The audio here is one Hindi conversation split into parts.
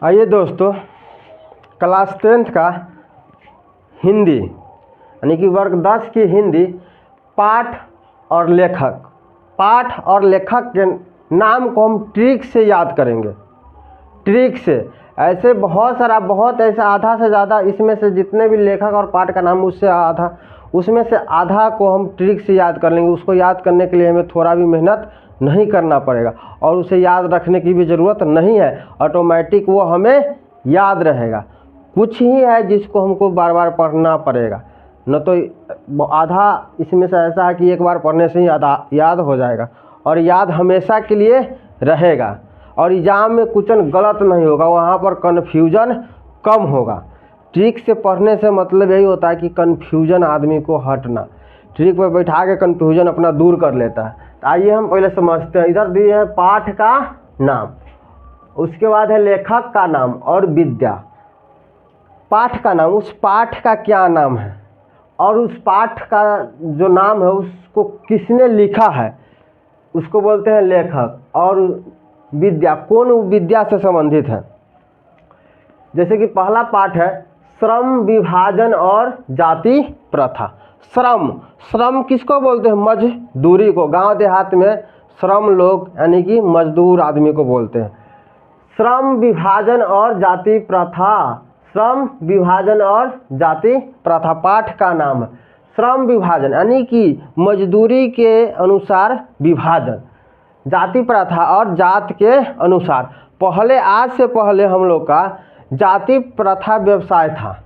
आइए दोस्तों, क्लास 10th का हिंदी यानी कि वर्ग 10 की हिंदी पाठ और लेखक के नाम को हम ट्रिक से याद करेंगे। ट्रिक से ऐसे बहुत ऐसा आधा से ज़्यादा, इसमें से जितने भी लेखक और पाठ का नाम उसमें से आधा को हम ट्रिक से याद कर लेंगे। उसको याद करने के लिए हमें थोड़ा भी मेहनत नहीं करना पड़ेगा और उसे याद रखने की भी ज़रूरत नहीं है, ऑटोमेटिक वो हमें याद रहेगा। कुछ ही है जिसको हमको बार बार पढ़ना पड़ेगा, न तो आधा इसमें से ऐसा है कि एक बार पढ़ने से ही याद हो जाएगा और याद हमेशा के लिए रहेगा और एग्जाम में कुछ गलत नहीं होगा, वहाँ पर कन्फ्यूजन कम होगा। ट्रिक से पढ़ने से मतलब यही होता है कि कन्फ्यूजन आदमी को हटना, ट्रिक पर बैठा के कन्फ्यूजन अपना दूर कर लेता है। तो आइए हम पहले समझते हैं। इधर दिए हैं पाठ का नाम, उसके बाद है लेखक का नाम और विद्या। पाठ का नाम, उस पाठ का क्या नाम है और उस पाठ का जो नाम है उसको किसने लिखा है उसको बोलते हैं लेखक। और विद्या, कौन विद्या से संबंधित है। जैसे कि पहला पाठ है श्रम विभाजन और जाति प्रथा। श्रम किसको बोलते हैं? मजदूरी को। गांव देहात में श्रम लोग यानी कि मजदूर आदमी को बोलते हैं। श्रम विभाजन और जाति प्रथा, श्रम विभाजन और जाति प्रथा पाठ का नाम है। श्रम विभाजन यानी कि मजदूरी के अनुसार विभाजन, जाति प्रथा और जात के अनुसार। पहले, आज से पहले हम लोग का जाति प्रथा व्यवसाय था,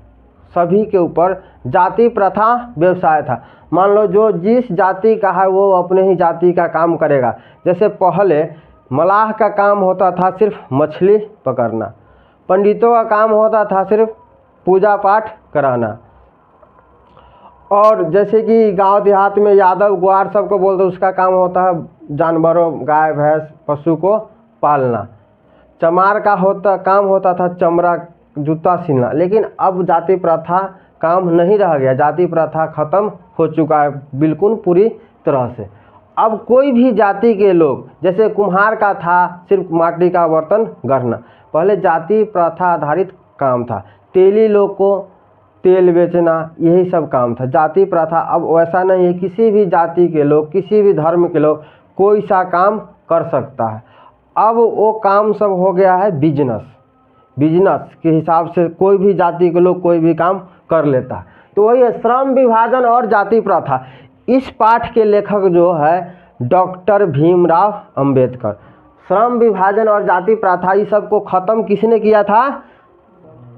सभी के ऊपर जाति प्रथा व्यवसाय था। मान लो जो जिस जाति का है वो अपने ही जाति का काम करेगा। जैसे पहले मलाह का काम होता था सिर्फ मछली पकड़ना, पंडितों का काम होता था सिर्फ पूजा पाठ कराना, और जैसे कि गांव देहात में यादव ग्वार सबको बोलते उसका काम होता है जानवरों, गाय भैंस पशु को पालना। चमार का काम होता था चमड़ा जूता सिलना। लेकिन अब जाति प्रथा काम नहीं रह गया, जाति प्रथा खत्म हो चुका है बिल्कुल पूरी तरह से। अब कोई भी जाति के लोग, जैसे कुम्हार का था सिर्फ माटी का बर्तन गढ़ना, पहले जाति प्रथा आधारित काम था। तेली लोग को तेल बेचना, यही सब काम था, जाति प्रथा। अब वैसा नहीं है, किसी भी जाति के लोग, किसी भी धर्म के लोग कोई सा काम कर सकता है। अब वो काम सब हो गया है बिजनेस के हिसाब से, कोई भी जाति के लोग कोई भी काम कर लेता है। तो वही है श्रम विभाजन और जाति प्रथा। इस पाठ के लेखक जो है डॉक्टर भीमराव अंबेडकर। श्रम विभाजन और जाति प्रथा इस सब को ख़त्म किसने किया था?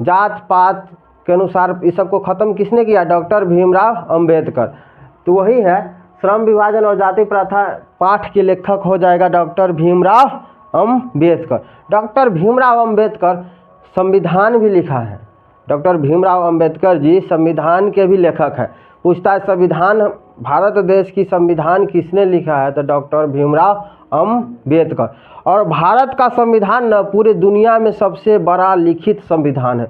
जात पात के अनुसार इस सब को ख़त्म किसने किया? डॉक्टर भीमराव अंबेडकर। तो वही है श्रम विभाजन और जाति प्रथा पाठ के लेखक हो जाएगा डॉक्टर भीमराव अंबेडकर। डॉक्टर भीमराव अंबेडकर संविधान भी लिखा है। डॉक्टर भीमराव अंबेडकर जी संविधान के भी लेखक हैं। पूछता है संविधान, भारत देश की संविधान किसने लिखा है? तो डॉक्टर भीमराव अंबेडकर। और भारत का संविधान न पूरे दुनिया में सबसे बड़ा लिखित संविधान है।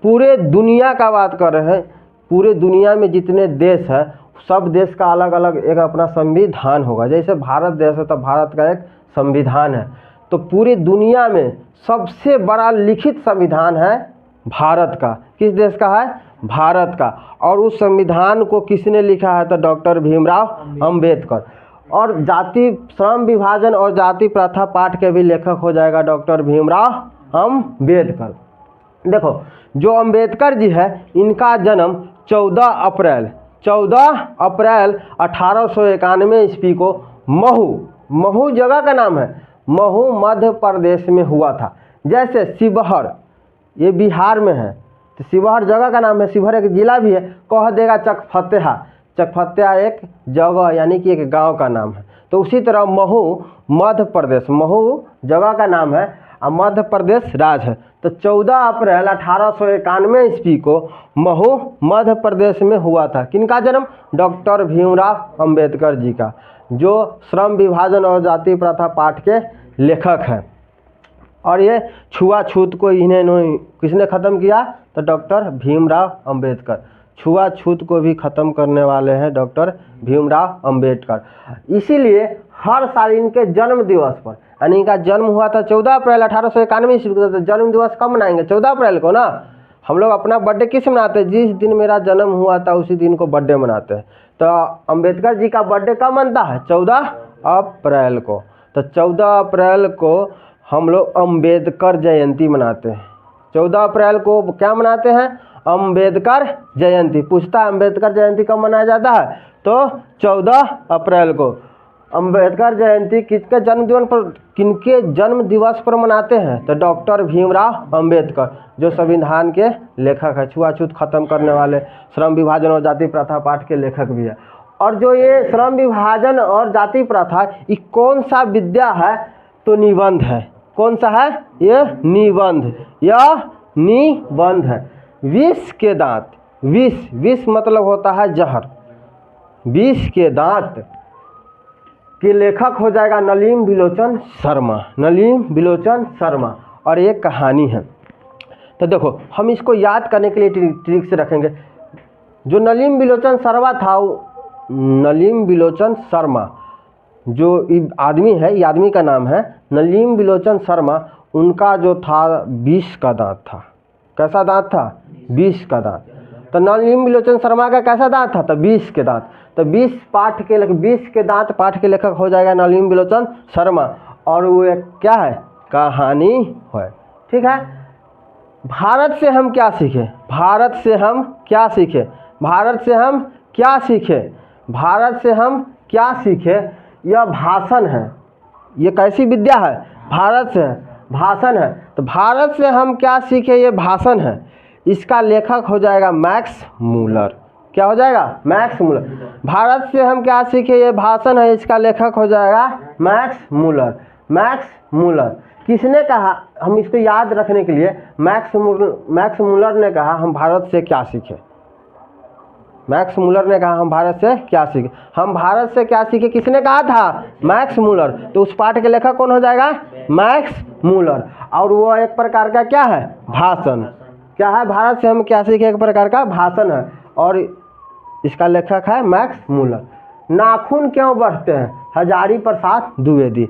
पूरे दुनिया का बात कर रहे हैं, पूरे दुनिया में जितने देश है सब देश का अलग अलग एक अपना संविधान होगा। जैसे भारत देश है तो भारत का एक संविधान है, तो पूरी दुनिया में सबसे बड़ा लिखित संविधान है भारत का। किस देश का है? भारत का। और उस संविधान को किसने लिखा है? तो डॉक्टर भीमराव अंबेडकर। और श्रम विभाजन और जाति प्रथा पाठ के भी लेखक हो जाएगा डॉक्टर भीमराव अंबेडकर। देखो, जो अंबेडकर जी है इनका जन्म 14 अप्रैल 1891 ईस्वी को महू जगह का नाम है, महू मध्य प्रदेश में हुआ था। जैसे शिवहर, ये बिहार में है, तो शिवहर जगह का नाम है, शिवहर एक जिला भी है। कह देगा चकफतेहा एक जगह यानी कि एक गांव का नाम है। तो उसी तरह महू मध्य प्रदेश, महू जगह का नाम है और मध्य प्रदेश राज्य है। तो 14 अप्रैल 1891 ईस्वी को महू मध्य प्रदेश में हुआ था। किनका जन्म? डॉक्टर भीमराव अंबेडकर जी का, जो श्रम विभाजन और जाति प्रथा पाठ के लेखक हैं। और ये छुआछूत को किसने ख़त्म किया? तो डॉक्टर भीमराव अंबेडकर। छुआछूत को भी ख़त्म करने वाले हैं डॉक्टर भीमराव अंबेडकर। इसीलिए हर साल इनके जन्म दिवस पर यानी इनका जन्म हुआ था 14 अप्रैल 1891 ईस्वी को। तो जन्म दिवस कब मनाएंगे? 14 अप्रैल को ना। हम लोग अपना बर्थडे किस मनाते हैं? जिस दिन मेरा जन्म हुआ था उसी दिन को बर्थडे मनाते हैं। तो अंबेडकर जी का बर्थडे कब मनता है? 14 अप्रैल को। तो 14 अप्रैल को हम लोग अंबेडकर जयंती मनाते हैं। 14 अप्रैल को क्या मनाते हैं? अंबेडकर जयंती। पूछता है अंबेडकर जयंती कब मनाया जाता है? तो 14 अप्रैल को। अंबेडकर जयंती किसके जन्म दिवस पर, किनके जन्म दिवस पर मनाते हैं? तो डॉक्टर भीमराव अंबेडकर, जो संविधान के लेखक है, छुआछूत खत्म करने वाले, श्रम विभाजन और जाति प्रथा पाठ के लेखक भी है। और जो ये श्रम विभाजन और जाति प्रथा, ये कौन सा विद्या है? तो निबंध है। कौन सा है? ये निबंध, यह निबंध है। विष के दांत, विष मतलब होता है जहर, विष के दांत के लेखक हो जाएगा नलिनी बिलोचन शर्मा, नलिनी बिलोचन शर्मा। और ये कहानी है। तो देखो हम इसको याद करने के लिए ट्रिक से रखेंगे। जो नलिनी बिलोचन शर्मा था, नलिनी बिलोचन शर्मा जो आदमी है, ये आदमी का नाम है नलिनी बिलोचन शर्मा। उनका जो था विष का दांत था। कैसा दांत था? विष का दांत। तो नलिनी बिलोचन शर्मा का कैसा दांत था? तो विष के दांत। तो विष के दांत पाठ के लेखक हो जाएगा नलिनी बिलोचन शर्मा। और वो एक क्या है? कहानी है। ठीक है। भारत से हम क्या सीखें? भारत से हम क्या सीखें? भारत से हम क्या सीखें? भारत से हम क्या सीखें? यह भाषण है। ये कैसी विद्या है? भारत से भाषण है। तो भारत से हम क्या सीखें, ये भाषण है। इसका लेखक हो जाएगा मैक्स मूलर। क्या हो जाएगा? Max Muller. भारत से हम क्या सीखें, ये भाषण है। इसका लेखक हो जाएगा मैक्स मूलर। मैक्स मूलर किसने कहा? हम इसको याद रखने के लिए मैक्स मूलर ने कहा हम भारत से क्या सीखें। मैक्स मूलर ने कहा हम भारत से क्या सीखें। हम भारत से क्या सीखें किसने कहा था? Max Muller. तो उस पाठ के लेखक कौन हो जाएगा? Max Muller. और वो एक प्रकार का क्या है? भाषण। क्या है? भारत से हम क्या सीखें एक प्रकार का भाषण है। और इसका लेखक है मैक्स मूलर। नाखून क्यों बढ़ते हैं? हजारी प्रसाद द्विवेदी।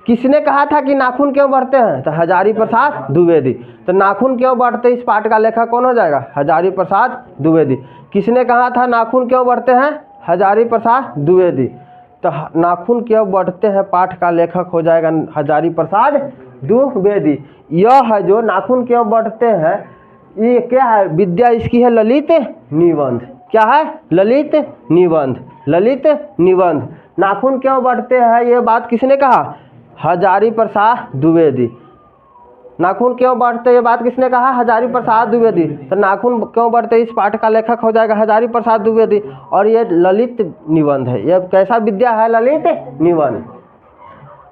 किसने कहा था कि नाखून क्यों बढ़ते हैं? तो हजारी प्रसाद द्विवेदी। तो नाखून क्यों बढ़ते, इस पाठ का लेखक कौन हो जाएगा? हजारी प्रसाद द्विवेदी। किसने कहा था नाखून क्यों बढ़ते हैं? हजारी प्रसाद द्विवेदी। तो नाखून क्यों बढ़ते हैं पाठ का लेखक हो जाएगा हजारी प्रसाद द्विवेदी। यह है जो नाखून क्यों बढ़ते हैं, ये क्या है? विद्या इसकी है ललित निबंध। क्या है? ललित निबंध। ललित निबंध। नाखून क्यों बढ़ते हैं ये बात किसने कहा? हजारी प्रसाद द्विवेदी। नाखून क्यों बढ़ते ये बात किसने कहा? हजारी प्रसाद द्विवेदी। तो नाखून क्यों बढ़ते इस पाठ का लेखक हो जाएगा हजारी प्रसाद द्विवेदी। और ये ललित निबंध है। ये कैसा विद्या है? ललित निबंध।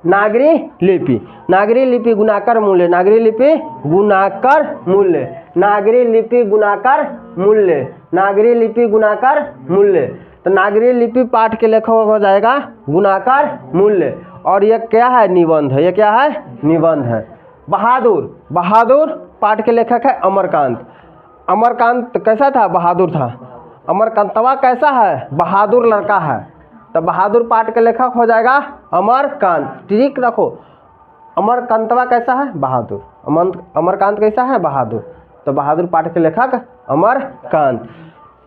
नागरी लिपि, नागरी लिपि गुणाकर मूल्य, नागरी लिपि गुणाकर मूल्य, नागरी लिपि गुणाकर मूल्य, नागरी लिपि गुणाकर मूल्य। तो नागरी लिपि पाठ के लेखक हो जाएगा गुणाकर मूल्य। और ये क्या है? निबंध है। ये क्या है? निबंध है। बहादुर, बहादुर पाठ के लेखक है अमरकांत। अमरकांत कैसा था? बहादुर था। अमरकांतवा कैसा है? बहादुर लड़का है। तो बहादुर पाठ के लेखक हो जाएगा अमरकांत। ठीक रखो, अमरकांतवा कैसा है? बहादुर। अमरकांत कैसा है? बहादुर। तो बहादुर पाठ के लेखक अमरकांत।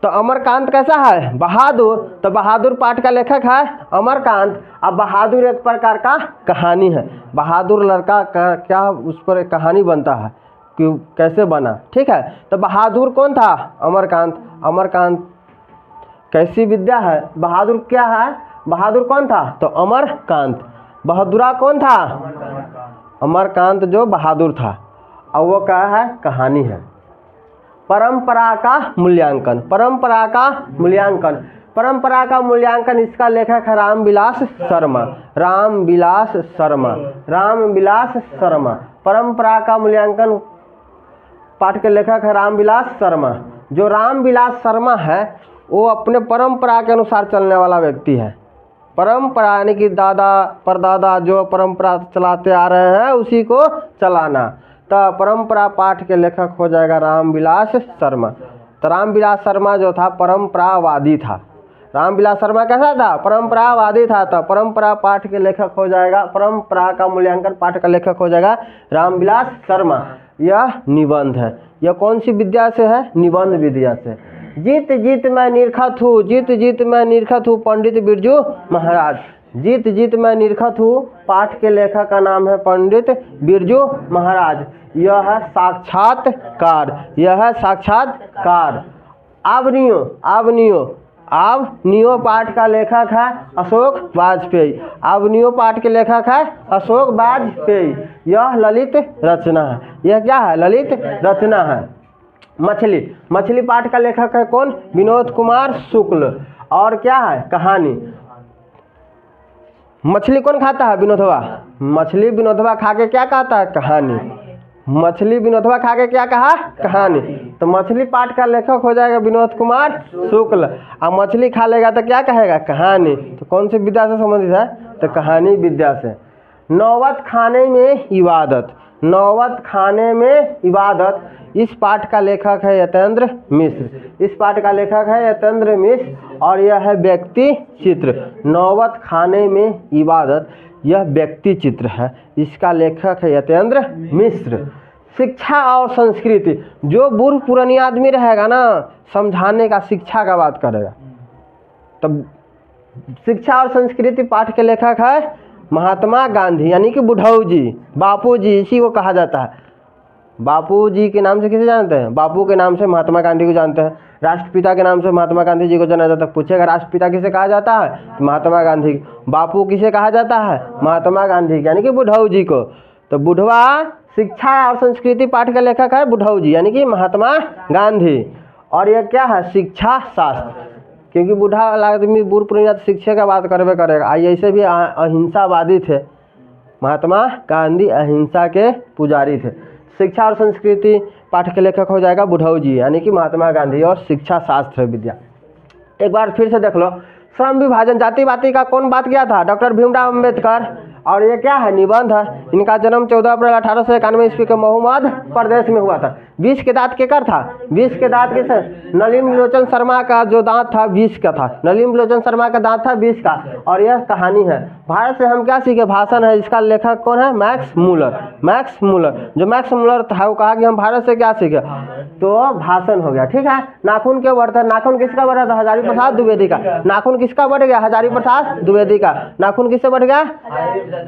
तो अमरकांत कैसा है? बहादुर। तो बहादुर पाठ का लेखक है अमरकांत। अब बहादुर एक प्रकार का कहानी है। बहादुर लड़का का क्या उस पर एक कहानी बनता है कि कैसे बना। ठीक है। तो बहादुर कौन था? अमरकांत। अमरकांत कैसी विद्या है? बहादुर क्या है? बहादुर कौन था? तो अमरकांत। बहादुरा कौन था? अमरकांत जो बहादुर था। अब वो क्या है? कहानी है। परंपरा का मूल्यांकन, परंपरा का मूल्यांकन, परंपरा का मूल्यांकन इसका लेखक है रामविलास शर्मा। रामविलास शर्मा, रामविलास शर्मा। परंपरा का मूल्यांकन पाठ के लेखक है रामविलास शर्मा। जो रामविलास शर्मा है वो अपने परंपरा के अनुसार चलने वाला व्यक्ति है। परंपरा यानी कि दादा परदादा जो परंपरा चलाते आ रहे हैं उसी को चलाना। तो परंपरा पाठ के लेखक हो जाएगा रामविलास शर्मा। तो रामविलास शर्मा जो था परंपरावादी था। रामविलास शर्मा कैसा था? परंपरावादी था। तो परंपरा पाठ के लेखक हो जाएगा, परंपरा का मूल्यांकन पाठ का लेखक हो जाएगा रामविलास शर्मा। यह निबंध है। यह कौन सी विद्या से है? निबंध विद्या से। जीत जीत मैं निरखत हूँ, जीत जीत मैं निरखत हूँ, पंडित बिरजू महाराज। जीत जीत मैं निरखत हूँ पाठ के लेखक का नाम है पंडित बिरजू महाराज। यह है साक्षात्कार, यह है साक्षात्कार। आवनियो, आवनियो, आवनियो पाठ का लेखक है अशोक वाजपेयी। आवनियो पाठ के लेखक है अशोक वाजपेयी। यह ललित रचना है। यह क्या है? ललित रचना है। मछली, मछली पाठ का लेखक है कौन? विनोद कुमार शुक्ल। और क्या है? कहानी। मछली कौन खाता है? विनोदवा। मछली विनोदवा खा के क्या कहता है? कहानी। मछली विनोदवा खा के क्या कहा? कहानी। तो मछली पाठ का लेखक हो जाएगा विनोद कुमार शुक्ल। अब मछली खा लेगा तो क्या कहेगा? कहानी। तो कौन सी विद्या से संबंधित है? तो कहानी विद्या से। नौबत खाने में इबादत, नौबत खाने में इबादत, इस पाठ का लेखक है यतेंद्र मिश्र। इस पाठ का लेखक है यतेंद्र मिश्र और यह है व्यक्ति चित्र। नौबत खाने में इबादत, यह व्यक्ति चित्र है। इसका लेखक है यतेंद्र मिश्र। शिक्षा और संस्कृति, जो बूढ़ पुरानी आदमी रहेगा ना, समझाने का, शिक्षा का बात करेगा। तब शिक्षा और संस्कृति पाठ के लेखक है महात्मा गांधी, यानी कि बुढ़ऊ जी, बापू जी, इसी को कहा जाता है। बापू जी के नाम से किसे जानते हैं? बापू के नाम से महात्मा गांधी को जानते हैं। राष्ट्रपिता के नाम से महात्मा गांधी जी को जाना जाता है। पूछेगा राष्ट्रपिता किसे कहा जाता है? महात्मा गांधी। बापू किसे कहा जाता है? महात्मा गांधी, यानी कि बुढ़ऊ जी को। तो बुढ़वा शिक्षा और संस्कृति पाठ का लेखक है बुढ़ऊ जी, यानी कि महात्मा गांधी। और यह क्या है? शिक्षा शास्त्र, क्योंकि बूढ़ा आदमी, बूढ़ पुरानी शिक्षा का बात करवे करेगा। ऐसे भी अहिंसावादी थे महात्मा गांधी, अहिंसा के पुजारी थे। शिक्षा और संस्कृति पाठ के लेखक हो जाएगा बुढ़ऊ जी, यानी कि महात्मा गांधी। और शिक्षा शास्त्र विद्या, एक बार फिर से देख लो। श्रम विभाजन, जाति बाति का कौन बात किया था? डॉक्टर भीमराव अम्बेडकर। और ये क्या है? निबंध है। इनका जन्म 14 अप्रैल 1891 ईस्वी के महुमद प्रदेश में हुआ था। 20 के दांत केकर था? 20 के दांत किसे? नलिन लोचन शर्मा का जो दांत था 20 का था। नलिन लोचन शर्मा का दांत था 20 का। और यह कहानी है। भारत से हम क्या सीखे? भाषण है। इसका लेखक कौन है? Max Muller. मैक्स मूलर, जो मैक्स मूलर था वो कहा कि हम भारत से क्या सीखे? तो भाषण हो गया। ठीक है। नाखून क्यों बढ़ता है? नाखून किसका बढ़ा था? हजारी प्रसाद द्विवेदी का। नाखून किसका बढ़ गया? हजारी प्रसाद द्विवेदी का। नाखून किससे बढ़ गया?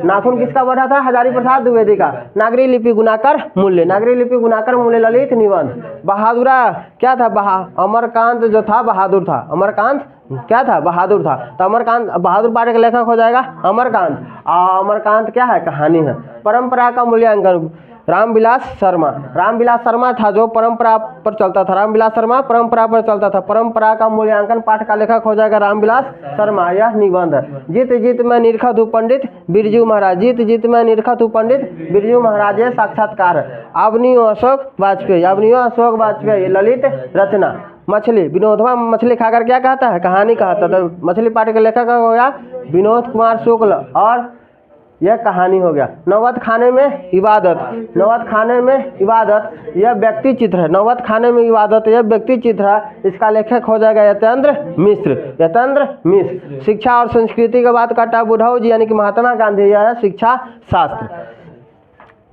नाखून किसका बढ़ा था? हजारी प्रसाद द्विवेदी का। नागरी लिपि गुणाकर मूल्य, नागरी लिपि गुणाकर मूल्य ललित निबंध। बहादुरा क्या था? अमरकांत जो था बहादुर था। अमरकांत क्या था? बहादुर था। तो अमरकांत, बहादुर पाठ का लेखक हो जाएगा अमरकांत। अमरकांत क्या है? कहानी है। परंपरा का मूल्यांकन, रामविलास शर्मा। रामविलास शर्मा था जो परंपरा पर चलता था। रामविलास शर्मा परंपरा पर चलता था। परंपरा का मूल्यांकन पाठ का लेखक हो जाएगा रामविलास शर्मा। यह निबंध है। जीत जीत मैं निरखत हूँ पंडित बिरजू महाराज। जीत जीत मैं निरखत हूँ पंडित बिरजू महाराज, यह साक्षात्कार है। आवनियो अशोक वाजपेयी, आवनियो अशोक वाजपेयी, ललित रचना। मछली, विनोदवा मछली खाकर क्या कहता है? कहानी कहता। तो मछली पाठ के लेखक हो गया विनोद कुमार शुक्ल और यह कहानी हो गया। नौबत खाने में इबादत, नौबत खाने में इबादत, यह व्यक्ति चित्र है। नौबत खाने में इबादत, यह व्यक्ति चित्र है। इसका लेखक हो जाएगा यतेंद्र मिश्र, यतेंद्र मिश्र। शिक्षा और संस्कृति की बात करता है बुढ़ऊ जी, यानी कि महात्मा गांधी। यह है शिक्षा शास्त्र।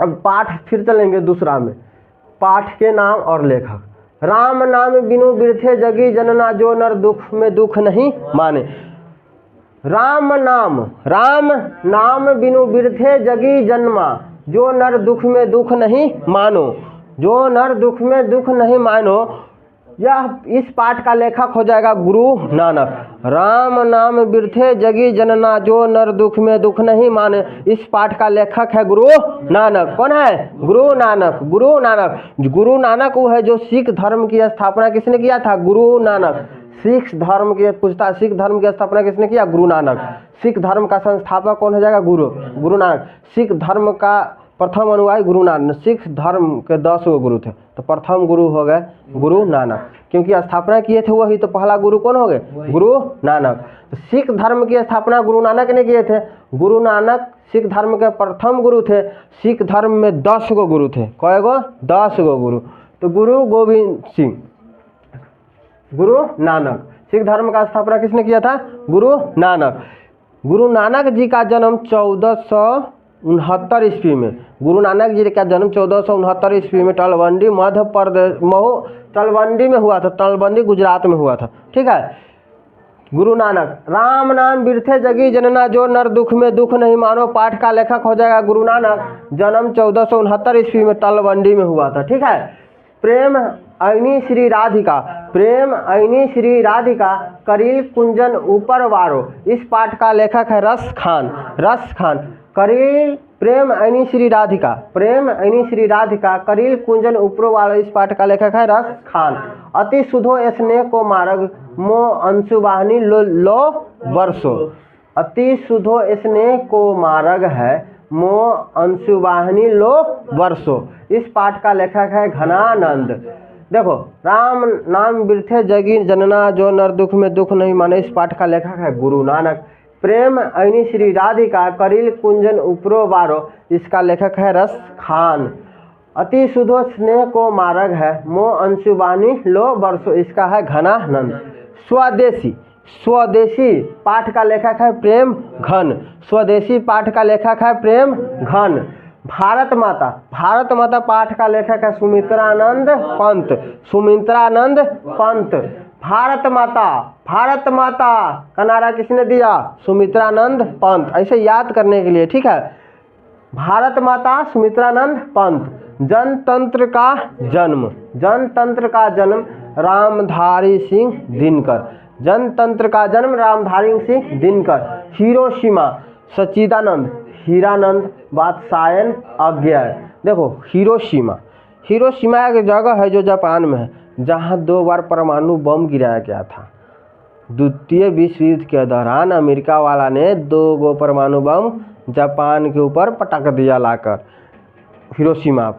अब पाठ फिर चलेंगे दूसरा में। पाठ के नाम और लेखक। राम नाम बिनु बिरथे जगी जनना, जो नर दुख में दुख नहीं माने। राम नाम बिनु बिरथे जगी जन्मा, जो नर दुख में दुख नहीं मानो, जो नर दुख में दुख नहीं मानो। यह इस पाठ का लेखक हो जाएगा गुरु नानक। राम नाम बिरथे जगी जनना, जो नर दुख में दुख नहीं माने। इस पाठ का लेखक है गुरु नानक। कौन है? गुरु नानक। गुरु नानक, गुरु नानक वो है जो सिख धर्म की स्थापना किसने किया था? गुरु नानक। सिख धर्म के पूछता, सिख धर्म की स्थापना किसने किया? गुरु नानक। सिख धर्म का संस्थापक कौन हो जाएगा? गुरु नानक। सिख धर्म का प्रथम अनुयायी गुरु नानक। सिख धर्म के 10 गो गुरु थे, तो प्रथम गुरु हो गए गुरु नानक, क्योंकि स्थापना किए थे वही, तो पहला गुरु कौन हो गए? गुरु नानक। तो सिख धर्म की स्थापना गुरु नानक ने किए थे। गुरु नानक सिख धर्म के प्रथम गुरु थे। सिख धर्म में 10 गो गुरु थे। कय गो? 10 गो गुरु। तो गुरु गोविंद सिंह, गुरु नानक। सिख धर्म का स्थापना किसने किया था? गुरु नानक। गुरु नानक जी का जन्म 1469 ईस्वी में, गुरु नानक जी का जन्म 1469 ईस्वी में तलवंडी मध्य प्रदेश तलवंडी में हुआ था। तलवंडी गुजरात में हुआ था। ठीक है। गुरु नानक। राम नाम बिरथे जगी जनना जो नर दुख में दुख नहीं मानो पाठ का लेखक हो जाएगा गुरु नानक। जन्म 1469 ईस्वी में तलवंडी में हुआ था। ठीक है। प्रेम अइनी श्री राधिका, प्रेम अइनी श्री राधिका करील कुंजन ऊपर वारो, इस पाठ का लेखक है रस खान। रस खान। करील प्रेम अइनी श्री राधिका, प्रेम अइनी श्री राधिका करील कुंजन ऊपर वारो, इस पाठ का लेखक है रस खान। अति सुधो स्नेह को मार्ग मो अंशुवाहिनी लो वर्षो, अति सुधो स्नेह को मार्ग है मो अंशुवाहिनी लो वर्षो, इस पाठ का लेखक है घनानंद। देखो, राम नाम बिरथे जगी जनना जो नर दुख में दुख नहीं माने, इस पाठ का लेखक है गुरु नानक। प्रेम अइनी श्री राधिका करील कुंजन उपरो वारो, इसका लेखक है रस खान। अति सुधो स्नेह को मार्ग है मो अंशुवाहिनी लो वर्षो, इसका है घनानंद। स्वदेशी, स्वदेशी पाठ का लेखक है प्रेम घन। स्वदेशी पाठ का लेखक है प्रेम घन। भारत माता, भारत माता पाठ का लेखक है सुमित्रानंद पंत। सुमित्रानंद पंत। भारत माता, भारत माता का नारा किसने दिया? सुमित्रानंद पंत। ऐसे याद करने के लिए। ठीक है। भारत माता सुमित्रानंद पंत। जनतंत्र का जन्म, जनतंत्र का जन्म रामधारी सिंह दिनकर। जनतंत्र का जन्म रामधारी सिंह दिनकर। हिरोशिमा सच्चिदानंद हीरानंद वात्सायन अज्ञेय। देखो, हिरोशिमा, हिरोशिमा एक जगह है जो जापान में है, जहाँ 2 बार परमाणु बम गिराया गया था। द्वितीय विश्व युद्ध के दौरान अमेरिका वाला ने 2 परमाणु बम जापान के ऊपर पटक दिया लाकर, हिरोशिमा।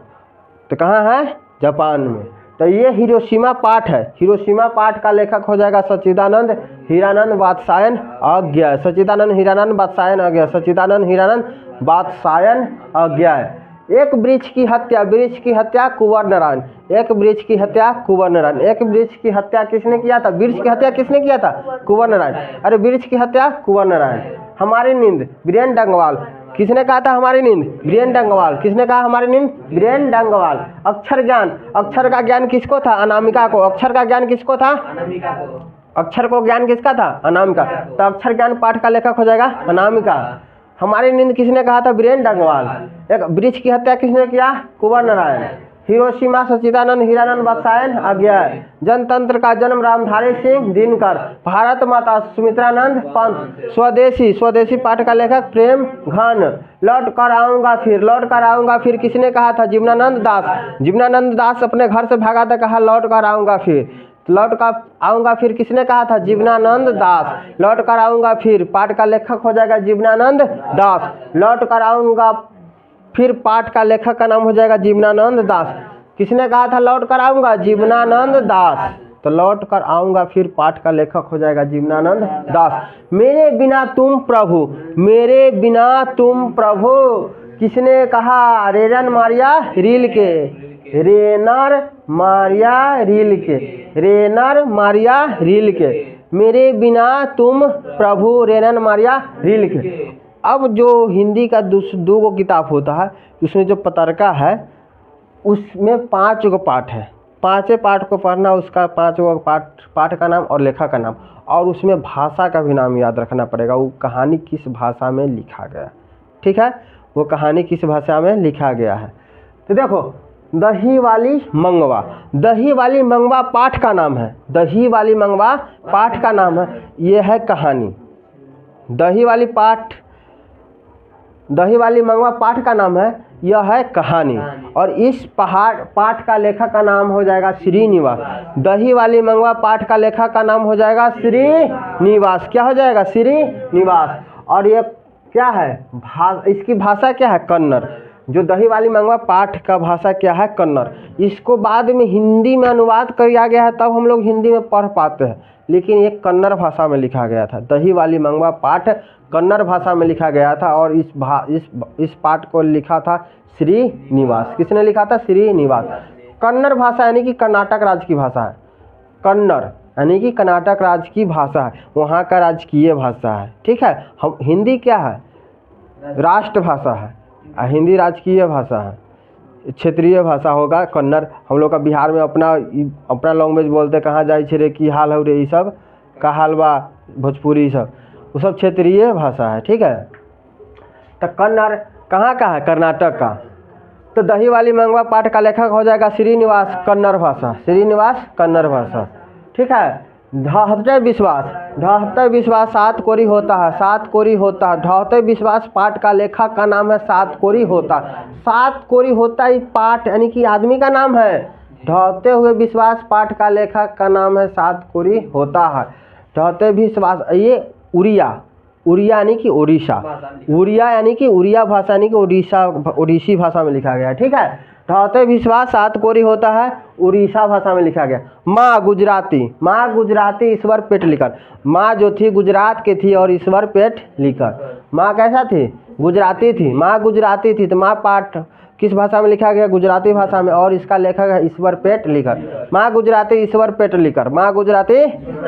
तो कहाँ है? जापान में। तो ये हिरोशिमा पाठ है। हिरोशिमा पाठ का लेखक हो जाएगा सच्चिदानंद हीरानंद वात्सायन अज्ञेय। सच्चिदानंद हीरानंद वात्सायन अज्ञेय। सच्चिदानंद हीरानंद वात्सायन अज्ञेय। एक वृक्ष की हत्या, वृक्ष की हत्या कुंवर नारायण। एक वृक्ष की हत्या कुंवर नारायण। एक वृक्ष की हत्या किसने किया था? वृक्ष की हत्या किसने किया था? कुंवर नारायण। अरे वृक्ष की हत्या कुंवर नारायण। हमारी नींद वीरेन डंगवाल। किसने कहा था हमारी नींद? वीरेन डंगवाल। किसने कहा हमारी नींद? वीरेन डंगवाल। अक्षर ज्ञान, अक्षर का ज्ञान किसको था? अनामिका को। अक्षर का ज्ञान किसको था? अनामिका को। अक्षर को ज्ञान किसका था? अनामिका। तो अक्षर ज्ञान पाठ का लेखक हो जाएगा अनामिका। हमारी नींद किसने कहा था? वीरेन डंगवाल। एक वृक्ष की हत्या किसने किया? कुंवर नारायण। हिरोशिमा सच्चिदानंद हीरानंद वात्सायन अज्ञेय। जनतंत्र का जन्म रामधारी सिंह दिनकर। भारत माता सुमित्रानंद पंत। स्वदेशी, स्वदेशी पाठ का लेखक प्रेम घन। लौट कर आऊँगा फिर, लौट कर आऊँगा फिर किसने कहा था? जीवनानंद दास। जीवनानंद दास अपने घर से भागा था, कहा लौट कर आऊँगा फिर। लौट कर आऊँगा फिर किसने कहा था? जीवनानंद दास। लौट कर आऊँगा फिर पाठ का लेखक हो जाएगा जीवनानंद दास। लौट कर आऊँगा फिर पाठ का लेखक का नाम हो जाएगा जीवनानंद दास। किसने कहा था लौट कर आऊँगा? जीवनानंद दास। तो लौट कर आऊँगा फिर पाठ का लेखक हो जाएगा जीवनानंद दास। मेरे बिना तुम प्रभु, मेरे बिना तुम प्रभु किसने कहा? रेनर मारिया रील के। रेनर मारिया रील के। रेनर मारिया रील के। मेरे बिना तुम प्रभु रेनर मारिया रील के। अब जो हिंदी का 2 किताब होता है, उसमें जो पतरका है उसमें 5 पाठ है। 5 पाठ को पढ़ना, उसका 5 पाठ का नाम और लेखक का नाम, और उसमें भाषा का भी नाम याद रखना पड़ेगा। वो कहानी किस भाषा में लिखा गया। ठीक है। वो कहानी किस भाषा में लिखा गया है। तो देखो, दही वाली मंगवा। दही वाली मंगवा पाठ का नाम है। दही वाली मंगवा पाठ का नाम है। ये है कहानी। दही वाली मंगवा पाठ का नाम है। यह है कहानी। और इस पाठ का लेखक का नाम हो जाएगा श्रीनिवास। दही वाली मंगवा पाठ का लेखक का नाम हो जाएगा श्रीनिवास। क्या हो जाएगा? श्रीनिवास। और ये क्या है? इसकी भाषा क्या है? कन्नड़। जो दही वाली मंगवा पाठ का भाषा क्या है? कन्नड़। इसको बाद में हिंदी में अनुवाद किया गया है, तब हम लोग हिंदी में पढ़ पाते हैं, लेकिन ये कन्नड़ भाषा में लिखा गया था। दही वाली मंगवा पाठ कन्नड़ भाषा में लिखा गया था, और इस पाठ को लिखा था श्रीनिवास। किसने लिखा था? श्रीनिवास। कन्नड़ भाषा यानी कि कर्नाटक राज्य की भाषा है। कन्नड़ यानी कि कर्नाटक राज्य की भाषा है, वहाँ का राजकीय भाषा है। ठीक है, हम हिंदी क्या है, राष्ट्रभाषा है, हिंदी राजकीय भाषा है। क्षेत्रीय भाषा होगा कन्नड़। हम लोग का बिहार में अपना लैंग्वेज बोलते, कहाँ जाए छे रे, की हाल हो रे, ये सब का हाल बा, भोजपुरी सब, वो सब क्षेत्रीय भाषा है। ठीक है, तो कन्नड़ कहाँ का है, कर्नाटक का। तो दही वाली मंगवा पाठ का लेखक हो जाएगा श्रीनिवास कन्नड़ भाषा, श्रीनिवास कन्नड़ भाषा। ठीक है, ढहते विश्वास सात कोरी होता है, सात कोरी होता है। ढहते विश्वास पाठ का लेखक का नाम है सात कोरी होता। सात कोरी होता ही पाठ यानी कि आदमी का नाम है। ढहते हुए विश्वास पाठ का लेखक का नाम है सात कोरी होता है। ढहते विश्वास, ये उड़िया यानी कि उड़ीसा, उड़िया यानी कि उड़िया भाषा यानी कि उड़ीसी भाषा में लिखा गया है। ठीक है, ढहते विश्वास सात कोरी होता है, उड़ीसा भाषा में लिखा गया। माँ गुजराती ईश्वर पेट लिखकर। माँ जो थी गुजरात की थी और ईश्वर पेट लिखकर। माँ कैसा थी, गुजराती थी, माँ गुजराती थी, तो माँ पाठ किस भाषा में लिखा गया, गुजराती भाषा में, और इसका लेखक है ईश्वर पेट लिखकर। माँ गुजराती ईश्वर पेट लिखकर, माँ गुजराती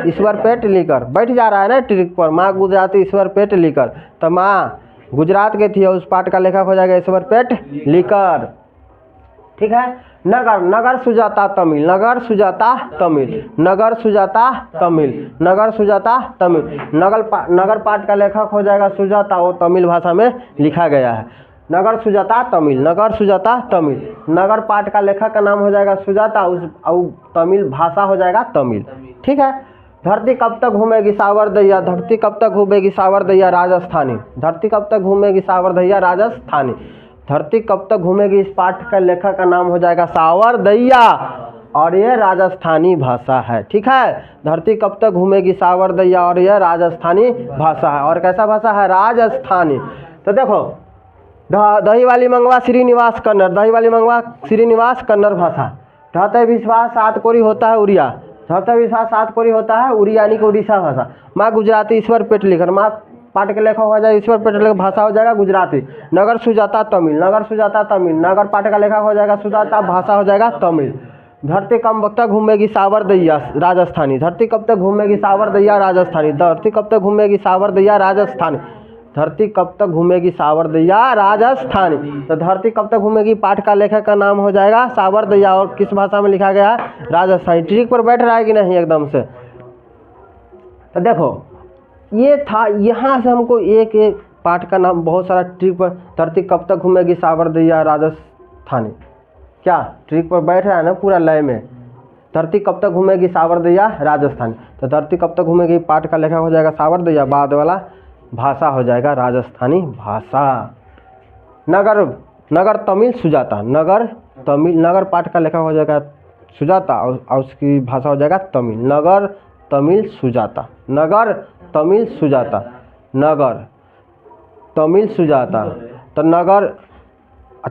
ईश्वर पेट लिखकर। बैठ जा रहा है ना ट्रिक पर, माँ गुजराती ईश्वर पेट लिखकर। तो माँ गुजरात के थी और उस पाठ का लेखक हो जाएगा ईश्वर पेट लिखकर। ठीक है, नगर सुजाता तमिल, नगर सुजाता तमिल। नगर पाठ का लेखक हो जाएगा सुजाता, वो तमिल भाषा में लिखा गया है। नगर सुजाता तमिल। नगर पाठ का लेखक का नाम हो जाएगा सुजाता, उस तमिल भाषा हो जाएगा तमिल। ठीक है, धरती कब तक घूमेगी सावरदैया, धरती कब तक घूमेगी सावरदैया राजस्थानी। धरती कब तक घूमेगी सावरदैया राजस्थानी। धरती कब तक घूमेगी, इस पाठ का लेखक का नाम हो जाएगा सावरदैया, और ये राजस्थानी भाषा है। ठीक है, धरती कब तक घूमेगी सावरदैया, और यह राजस्थानी भाषा है। और कैसा भाषा है, राजस्थानी। तो देखो, दही वाली मंगवा श्रीनिवास कन्नड़, दही वाली मंगवा श्रीनिवास कन्नड़ भाषा। ढहते विश्वास सात कोरी होता है उड़िया, ढहते विश्वास सात कोरी होता है उड़िया यानी कि उड़ीसा भाषा। माँ गुजराती ईश्वर पेट लिखकर, माँ पाठ के लेखक हो जाएगा ईश्वर पेट लिखकर, भाषा हो जाएगा गुजराती। नगर सुजाता तमिल, नगर पाठ का लेखक हो जाएगा सुजाता, भाषा हो जाएगा तमिल। धरती कब तक घूमेगी सावरदैया राजस्थानी, धरती कब तक घूमेगी सावरदैया राजस्थानी। धरती कब तक घूमेगी सावरदैया राजस्थानी, धरती कब तक घूमेगी सावरदैया राजस्थानी। तो धरती कब तक घूमेगी पाठ का लेखक का नाम हो जाएगा सावरदैया, और किस भाषा में लिखा गया है, राजस्थानी। ट्रिक पर बैठ रहा है कि नहीं एकदम से। तो देखो, ये था, यहाँ से हमको एक एक पाठ का नाम, बहुत सारा ट्रिक पर। धरती कब तक घूमेगी सावरदैया राजस्थानी, क्या ट्रिक पर बैठ रहा है ना पूरा लय में। धरती कब तक घूमेगी सावरदैया राजस्थानी, तो धरती कब तक घूमेगी पाठ का लेखक हो जाएगा सावरदैया, बाद वाला भाषा हो जाएगा राजस्थानी भाषा। नगर तमिल सुजाता, नगर पाठ का लेखक हो जाएगा सुजाता, और उसकी भाषा हो जाएगा तमिल। नगर तमिल सुजाता, नगर तमिल सुजाता, तो नगर,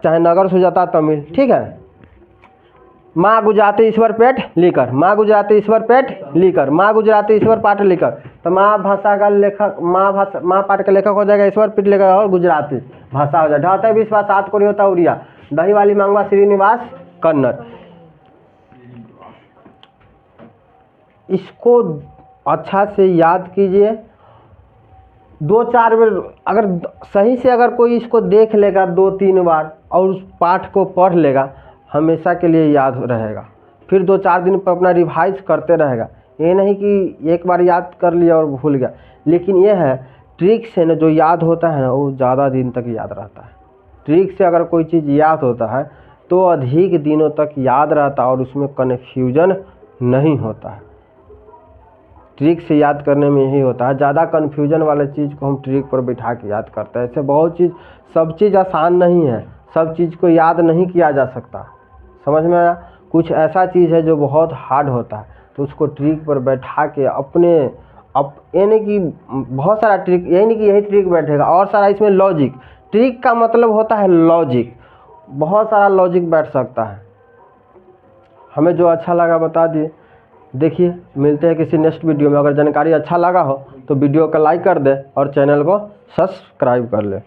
चाहे नगर सुजाता तमिल। ठीक है, माँ गुजराती ईश्वर पेट लिखकर, माँ गुजराती ईश्वर पेट लिखकर, माँ गुजराती ईश्वर पाठ लिखकर। तो माँ भाषा का लेखक, माँ पाठ का लेखक हो जाएगा ईश्वर पेट लिखकर, और गुजराती भाषा हो जाएगा। ढहते विश्वास सात कोरी होता उड़िया। दही वाली मंगवा श्रीनिवास कन्नड़। इसको अच्छा से याद कीजिए, दो चार बार अगर सही से अगर कोई इसको देख लेगा 2-3 बार और उस पाठ को पढ़ लेगा, हमेशा के लिए याद रहेगा। फिर 2-4 दिन पर अपना रिवाइज करते रहेगा। ये नहीं कि एक बार याद कर लिया और भूल गया, लेकिन ये है ट्रिक से ना जो याद होता है ना, वो ज़्यादा दिन तक याद रहता है। ट्रिक से अगर कोई चीज़ याद होता है तो अधिक दिनों तक याद रहता है और उसमें कन्फ्यूजन नहीं होता है। ट्रिक से याद करने में यही होता है, ज़्यादा कन्फ्यूजन वाले चीज़ को हम ट्रिक पर बैठा के याद करते हैं। ऐसे बहुत चीज़, सब चीज़ आसान नहीं है, सब चीज़ को याद नहीं किया जा सकता। समझ में आया? कुछ ऐसा चीज़ है जो बहुत हार्ड होता है, तो उसको ट्रिक पर बैठा के यानी कि बहुत सारा ट्रिक, यही नहीं कि यही ट्रिक बैठेगा, और सारा इसमें लॉजिक। ट्रिक का मतलब होता है लॉजिक, बहुत सारा लॉजिक बैठ सकता है। हमें जो अच्छा लगा बता दिए। देखिए, मिलते हैं किसी नेक्स्ट वीडियो में। अगर जानकारी अच्छा लगा हो तो वीडियो को लाइक कर दे और चैनल को सब्सक्राइब कर ले।